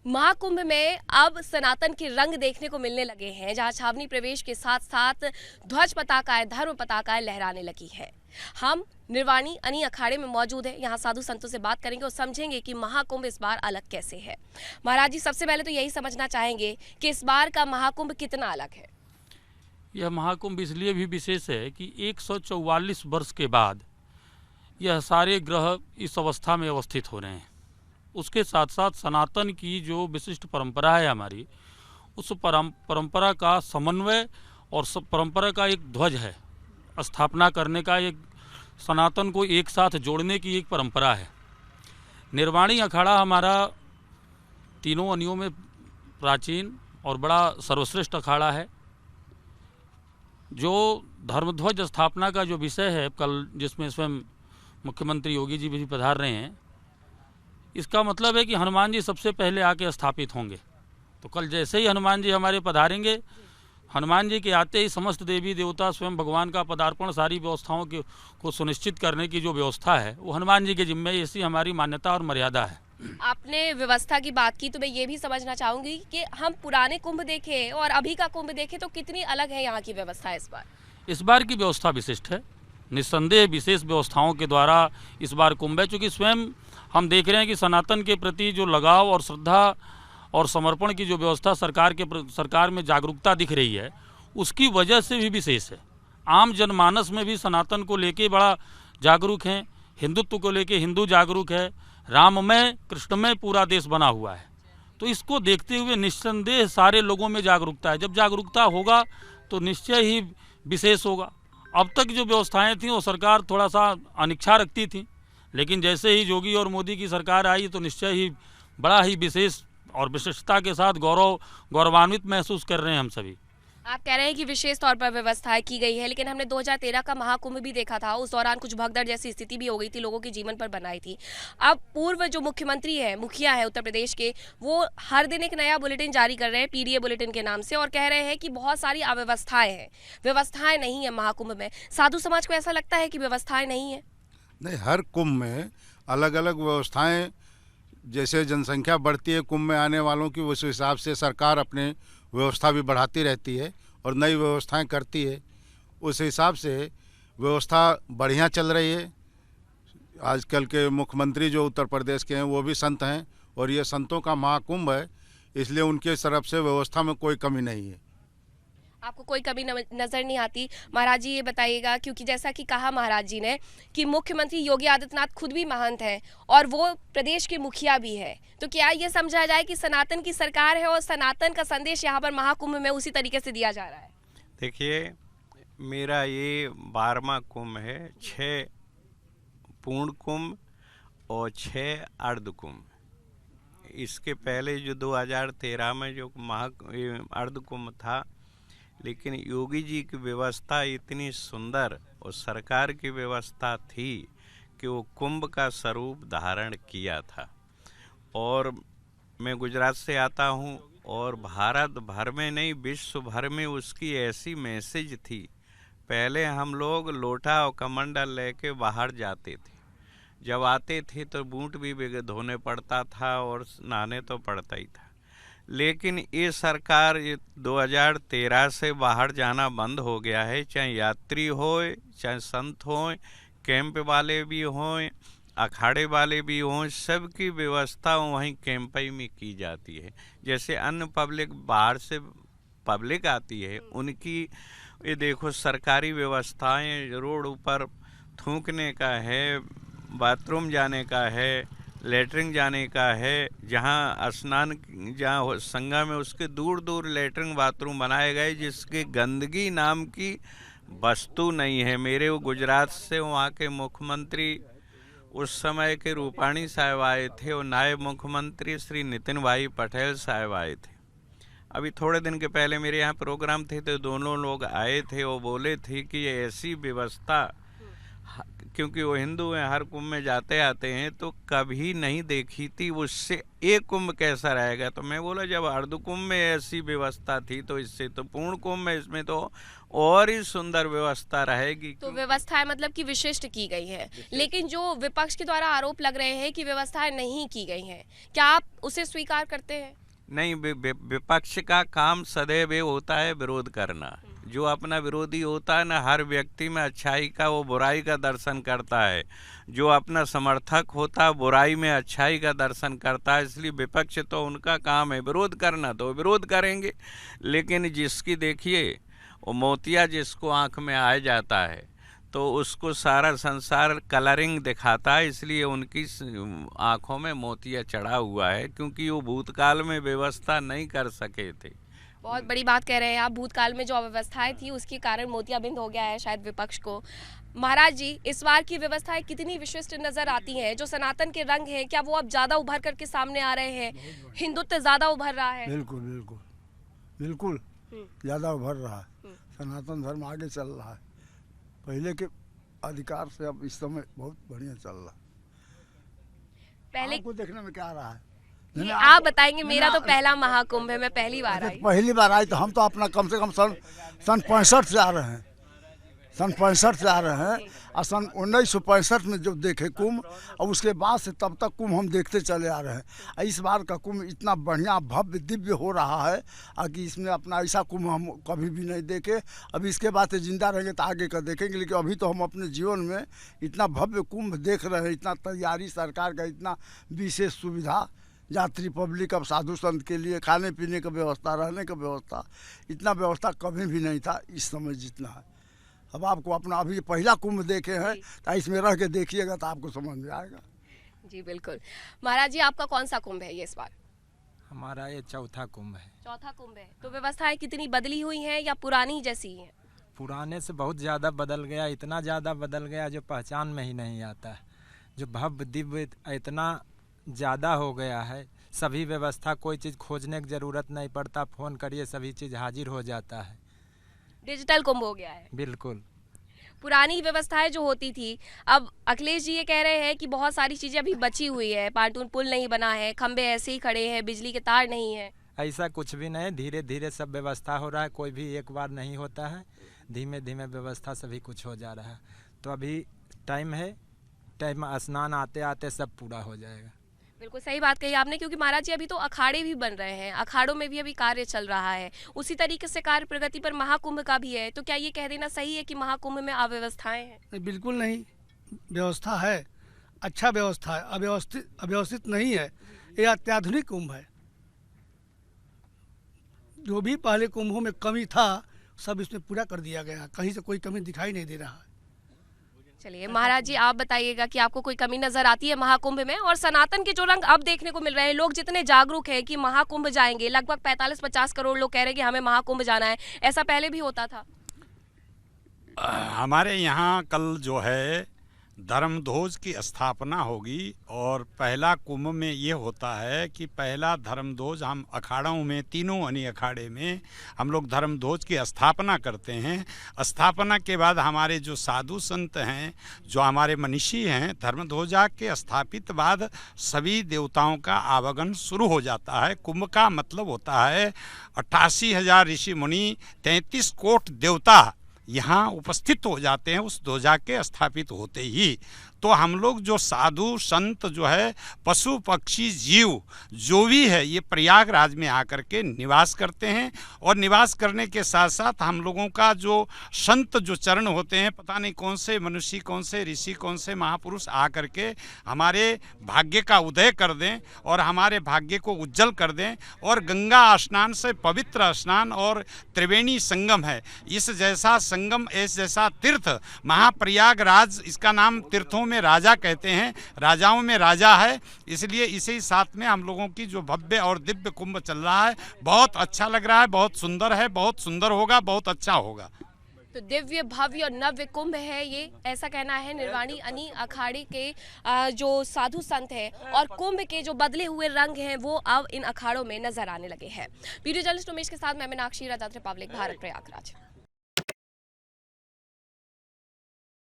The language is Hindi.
महाकुंभ में अब सनातन के रंग देखने को मिलने लगे हैं, जहां छावनी प्रवेश के साथ साथ ध्वज पताकाएं, धर्म पताकाएं लहराने लगी है। हम निर्वाणी अनी अखाड़े में मौजूद है। यहाँ साधु संतों से बात करेंगे और समझेंगे कि महाकुंभ इस बार अलग कैसे है। महाराज जी, सबसे पहले तो यही समझना चाहेंगे कि इस बार का महाकुंभ कितना अलग है। यह महाकुंभ इसलिए भी विशेष है कि 144 वर्ष के बाद यह सारे ग्रह इस अवस्था में अवस्थित हो रहे हैं। उसके साथ साथ सनातन की जो विशिष्ट परंपरा है हमारी, उस परंपरा का समन्वय और परंपरा का एक ध्वज है, स्थापना करने का एक, सनातन को एक साथ जोड़ने की एक परंपरा है। निर्वाणी अखाड़ा हमारा तीनों अनियों में प्राचीन और बड़ा सर्वश्रेष्ठ अखाड़ा है। जो धर्मध्वज स्थापना का जो विषय है कल, जिसमें स्वयं मुख्यमंत्री योगी जी भी पधार रहे हैं, इसका मतलब है कि हनुमान जी सबसे पहले आके स्थापित होंगे। तो कल जैसे ही हनुमान जी हमारे पधारेंगे, हनुमान जी के आते ही समस्त देवी देवता, स्वयं भगवान का पदार्पण, सारी व्यवस्थाओं को सुनिश्चित करने की जो व्यवस्था है वो हनुमान जी के जिम्मे, ऐसी हमारी मान्यता और मर्यादा है। आपने व्यवस्था की बात की तो मैं ये भी समझना चाहूंगी कि हम पुराने कुंभ देखें और अभी का कुंभ देखें तो कितनी अलग है यहाँ की व्यवस्था इस बार। इस बार की व्यवस्था विशिष्ट है, निस्संदेह विशेष व्यवस्थाओं के द्वारा इस बार कुंभ है। चूँकि स्वयं हम देख रहे हैं कि सनातन के प्रति जो लगाव और श्रद्धा और समर्पण की जो व्यवस्था सरकार में जागरूकता दिख रही है, उसकी वजह से भी विशेष है। आम जनमानस में भी सनातन को लेके बड़ा जागरूक हैं, हिंदुत्व को लेके हिंदू जागरूक है, राममय कृष्णमय पूरा देश बना हुआ है। तो इसको देखते हुए निस्संदेह सारे लोगों में जागरूकता है। जब जागरूकता होगा तो निश्चय ही विशेष होगा। अब तक जो व्यवस्थाएं थीं वो सरकार थोड़ा सा अनिच्छा रखती थी, लेकिन जैसे ही योगी और मोदी की सरकार आई तो निश्चय ही बड़ा ही विशेष और विशिष्टता के साथ गौरवान्वित महसूस कर रहे हैं हम सभी। आप कह रहे हैं कि विशेष तौर पर व्यवस्थाएं की गई है, लेकिन हमने 2013 का महाकुंभ भी देखा था। उस दौरान कुछ भगदड़ जैसी स्थिति भी हो गई थी, लोगों के जीवन पर बनाई थी। अब पूर्व जो मुख्यमंत्री है, मुखिया है उत्तर प्रदेश के, वो हर दिन एक नया बुलेटिन जारी कर रहे हैं पीडीए बुलेटिन के नाम से, और कह रहे हैं कि बहुत सारी अव्यवस्थाएं हैं, व्यवस्थाएं नहीं है महाकुंभ में। साधु समाज को ऐसा लगता है कि व्यवस्थाएं नहीं है? नहीं, हर कुंभ में अलग अलग व्यवस्थाएं, जैसे जनसंख्या बढ़ती है कुंभ में आने वालों की, उस हिसाब से सरकार अपने व्यवस्था भी बढ़ाती रहती है और नई व्यवस्थाएं करती है। उस हिसाब से व्यवस्था बढ़िया चल रही है। आजकल के मुख्यमंत्री जो उत्तर प्रदेश के हैं वो भी संत हैं और ये संतों का महाकुंभ है, इसलिए उनके तरफ से व्यवस्था में कोई कमी नहीं है। आपको कोई कमी नजर नहीं आती? महाराज जी ये बताइएगा, क्योंकि जैसा कि कहा महाराज जी ने कि मुख्यमंत्री योगी आदित्यनाथ खुद भी महंत हैं और वो प्रदेश के मुखिया भी है, तो क्या ये समझा जाए कि सनातन की सरकार है और सनातन का संदेश यहाँ पर महाकुंभ में उसी तरीके से दिया जा रहा है? देखिए, मेरा ये 12वां कुंभ है। 6 पूर्ण कुंभ और 6 अर्ध कुंभ। इसके पहले जो 2013 में जो अर्ध कुंभ था, लेकिन योगी जी की व्यवस्था इतनी सुंदर और सरकार की व्यवस्था थी कि वो कुंभ का स्वरूप धारण किया था। और मैं गुजरात से आता हूँ और भारत भर में नहीं, विश्व भर में उसकी ऐसी मैसेज थी। पहले हम लोग लोटा और कमंडल लेके बाहर जाते थे, जब आते थे तो बूट भी धोने पड़ता था और नहाने तो पड़ता ही था। लेकिन ये सरकार 2013 से बाहर जाना बंद हो गया है। चाहे यात्री होए, चाहे संत होए, कैंप वाले भी हों, अखाड़े वाले भी हों, सबकी व्यवस्था वहीं कैंप में की जाती है। जैसे अन्य पब्लिक, बाहर से पब्लिक आती है, उनकी ये देखो सरकारी व्यवस्थाएं, रोड ऊपर थूकने का है, बाथरूम जाने का है, लेटरिन जाने का है, जहाँ स्नान, जहाँ संगम में उसके दूर दूर लेटरिन बाथरूम बनाए गए, जिसकी गंदगी नाम की वस्तु नहीं है। मेरे वो गुजरात से वहाँ के मुख्यमंत्री उस समय के रूपाणी साहब आए थे और नायब मुख्यमंत्री श्री नितिन भाई पटेल साहब आए थे। अभी थोड़े दिन के पहले मेरे यहाँ प्रोग्राम थे तो दोनों लोग आए थे। वो बोले थे कि ये ऐसी व्यवस्था क्योंकि वो हिंदू हैं, हर कुंभ में जाते आते हैं, तो कभी नहीं देखी थी उससे एक कुंभ कैसा रहेगा। तो मैं बोला जब अर्ध कुंभ में ऐसी व्यवस्था थी तो इससे तो पूर्ण कुंभ में इसमें तो और ही सुंदर व्यवस्था रहेगी। तो व्यवस्थाएं मतलब कि विशिष्ट की गई है, लेकिन जो विपक्ष के द्वारा आरोप लग रहे हैं कि व्यवस्थाएं नहीं की गई हैं, क्या आप उसे स्वीकार करते हैं? नहीं, विपक्ष का काम सदैव होता है विरोध करना। जो अपना विरोधी होता है ना, हर व्यक्ति में अच्छाई का, वो बुराई का दर्शन करता है। जो अपना समर्थक होता है बुराई में अच्छाई का दर्शन करता है। इसलिए विपक्ष तो उनका काम है विरोध करना, तो विरोध करेंगे। लेकिन जिसकी देखिए वो मोतिया जिसको आंख में आ जाता है तो उसको सारा संसार कलरिंग दिखाता है, इसलिए उनकी आंखों में मोतिया चढ़ा हुआ है, क्योंकि वो भूतकाल में व्यवस्था नहीं कर सके थे। बहुत बड़ी बात कह रहे हैं आप। भूतकाल में जो अव्यवस्थाएं थी उसके कारण मोतियाबिंद हो गया है शायद विपक्ष को। महाराज जी, इस बार की व्यवस्थाएं कितनी विशिष्ट नजर आती हैं? जो सनातन के रंग हैं, क्या वो अब ज्यादा उभर करके सामने आ रहे हैं? हिंदुत्व ज्यादा उभर रहा है? बिल्कुल बिल्कुल बिल्कुल ज़्यादा उभर रहा है। सनातन धर्म आगे चल रहा है, पहले के अधिकार से अब इस समय बहुत बढ़िया चल रहा है। पहले आपको देखने में क्या रहा है? ये आप बताएंगे। मेरा तो पहला महाकुंभ है, मैं पहली बार आई। पहली बार आई तो हम तो अपना कम से कम सन 65 से आ रहे हैं, सन 65 से आ रहे हैं। और सन 1965 में जो देखे कुंभ, और उसके बाद से तब तक कुंभ हम देखते चले आ रहे हैं। इस बार का कुंभ इतना बढ़िया भव्य दिव्य हो रहा है कि इसमें अपना ऐसा कुंभ हम कभी भी नहीं देखे। अभी इसके बाद से जिंदा रहेंगे तो आगे का देखेंगे, लेकिन अभी तो हम अपने जीवन में इतना भव्य कुंभ देख रहे हैं। इतना तैयारी सरकार का, इतना विशेष सुविधा यात्री पब्लिक, अब साधु संत के लिए खाने पीने का व्यवस्था, रहने का व्यवस्था, इतना व्यवस्था कभी भी नहीं था इस समय जितना है। अब आपको अपना अभी पहला कुंभ देखे हैं तो इसमें रह के देखिएगा तो आपको समझ में आएगा। जी बिल्कुल। महाराज जी, आपका कौन सा कुंभ है ये इस बार? हमारा ये चौथा कुंभ है। चौथा कुंभ है। तो व्यवस्थाएं कितनी बदली हुई हैं या पुरानी जैसी हैं? पुराने से बहुत ज़्यादा बदल गया, इतना ज़्यादा बदल गया जो पहचान में ही नहीं आता। जो भव्य दिव्य इतना ज़्यादा हो गया है, सभी व्यवस्था, कोई चीज़ खोजने की ज़रूरत नहीं पड़ता, फ़ोन करिए सभी चीज़ हाजिर हो जाता है। डिजिटल कुंभ हो गया है। बिल्कुल। पुरानी व्यवस्थाएं जो होती थी, अब अखिलेश जी ये कह रहे हैं कि बहुत सारी चीज़ें अभी बची हुई है। पार्टून पुल नहीं बना है, खंबे ऐसे ही खड़े हैं, बिजली के तार नहीं है। ऐसा कुछ भी नहीं, धीरे धीरे सब व्यवस्था हो रहा है। कोई भी एक बार नहीं होता है, धीमे धीमे व्यवस्था सभी कुछ हो जा रहा है। तो अभी टाइम है, टाइम स्नान आते आते सब पूरा हो जाएगा। बिल्कुल सही बात कही आपने, क्योंकि महाराज जी अभी तो अखाड़े भी बन रहे हैं, अखाड़ों में भी अभी कार्य चल रहा है। उसी तरीके से कार्य प्रगति पर महाकुंभ का भी है। तो क्या ये कह देना सही है कि महाकुंभ में अव्यवस्थाएं हैं? नहीं, बिल्कुल नहीं, व्यवस्था है, अच्छा व्यवस्था है, अव्यवस्थित नहीं है। ये अत्याधुनिक कुंभ है। जो भी पहले कुंभों में कमी था सब इसमें पूरा कर दिया गया, कहीं से कोई कमी दिखाई नहीं दे रहा है। चलिए महाराज जी, आप बताइएगा कि आपको कोई कमी नजर आती है महाकुंभ में? और सनातन के जो रंग अब देखने को मिल रहे हैं, लोग जितने जागरूक हैं कि महाकुंभ जाएंगे, लगभग 45-50 करोड़ लोग कह रहे हैं कि हमें महाकुंभ जाना है। ऐसा पहले भी होता था? हमारे यहाँ कल जो है धर्मध्वज की स्थापना होगी, और पहला कुंभ में ये होता है कि पहला धर्मध्वज हम अखाड़ों में, तीनों अनी अखाड़े में हम लोग धर्मध्वज की स्थापना करते हैं। स्थापना के बाद हमारे जो साधु संत हैं, जो हमारे मनीषी हैं, धर्मध्वजा के स्थापित बाद सभी देवताओं का आवागमन शुरू हो जाता है। कुंभ का मतलब होता है 88,000 ऋषि मुनि, 33 कोट देवता यहाँ उपस्थित हो जाते हैं उस ध्वजा के स्थापित होते ही। तो हम लोग जो साधु संत जो है, पशु पक्षी जीव जो भी है, ये प्रयागराज में आकर के निवास करते हैं। और निवास करने के साथ साथ हम लोगों का जो संत जो चरण होते हैं, पता नहीं कौन से मनुष्य, कौन से ऋषि, कौन से महापुरुष आकर के हमारे भाग्य का उदय कर दें और हमारे भाग्य को उज्जवल कर दें। और गंगा स्नान से पवित्र स्नान और त्रिवेणी संगम है, इस जैसा संगम, इस जैसा तीर्थ महाप्रयागराज, इसका नाम तीर्थों में राजा कहते हैं, राजाओं में राजा है। इसलिए इसी साथ में हम लोगों की जो भव्य और दिव्य कुंभ चल रहा है, बहुत अच्छा लग रहा है, बहुत सुंदर है, बहुत सुंदर होगा, बहुत अच्छा होगा। तो दिव्य भव्य और नव्य कुंभ है ये, ऐसा कहना है निर्वाणी अनी अखाड़े के जो साधु संत हैं। और कुंभ के जो बदले हुए रंग हैं वो अब इन अखाड़ों में नजर आने लगे हैं। वीडियो जर्नलिस्ट उमेश के साथ मैं मीनाक्षी, रिपब्लिक भारत, प्रयागराज।